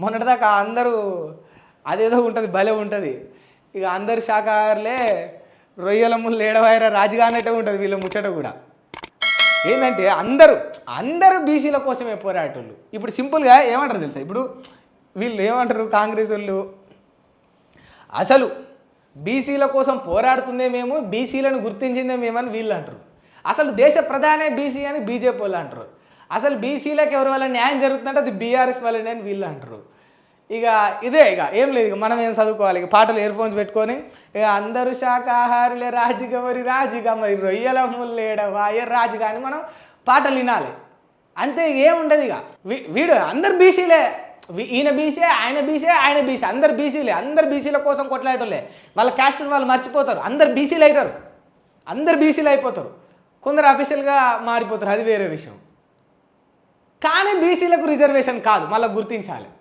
మొన్నటిదాకా అందరూ అదేదో ఉంటుంది, భలే ఉంటుంది. ఇక అందరు శాఖాహారులే, రొయ్యల ముళ్ళు ఏడవాయరా రాజుగా అన్నట్టే ఉంటుంది వీళ్ళ ముచ్చట కూడా. ఏంటంటే అందరూ బీసీల కోసమే పోరాటోళ్ళు. ఇప్పుడు సింపుల్గా ఏమంటారు తెలుసా, ఇప్పుడు వీళ్ళు ఏమంటారు కాంగ్రెస్ వాళ్ళు, అసలు బీసీల కోసం పోరాడుతుందే మేము, బీసీలను గుర్తించిందే మేమని వీళ్ళు అంటారు. అసలు దేశ ప్రధానే బీసీ అని బీజేపీ వాళ్ళు అంటారు. అసలు బీసీలకు ఎవరి వల్ల న్యాయం జరుగుతుందంటే అది బీఆర్ఎస్ వల్లనే అని వీళ్ళు అంటారు. ఇక ఏం లేదు, ఇక మనం ఏం చదువుకోవాలి, ఇక పాటలు ఇయర్ ఫోన్స్ పెట్టుకొని ఇక అందరూ శాఖాహారులే రాజుగా మరి రొయ్యల ముల్లేడవాయ రాజుగా అని మనం పాటలు వినాలి. అంతే, ఏముండదు. ఇక వీడు అందరు బీసీలే, ఈయన బీసీ, ఆయన బీసీ, ఆయన బీసీ, అందరు బీసీలే, అందరు బీసీల కోసం కొట్లాడటోళ్ళే. వాళ్ళ క్యాస్ట్ని వాళ్ళు మర్చిపోతారు, అందరు బీసీలు అవుతారు, అందరు బీసీలు అయిపోతారు. కొందరు అఫీషియల్గా మారిపోతారు, అది వేరే విషయం. కానీ బీసీలకు రిజర్వేషన్ కాదు, మళ్ళీ గుర్తించాలి.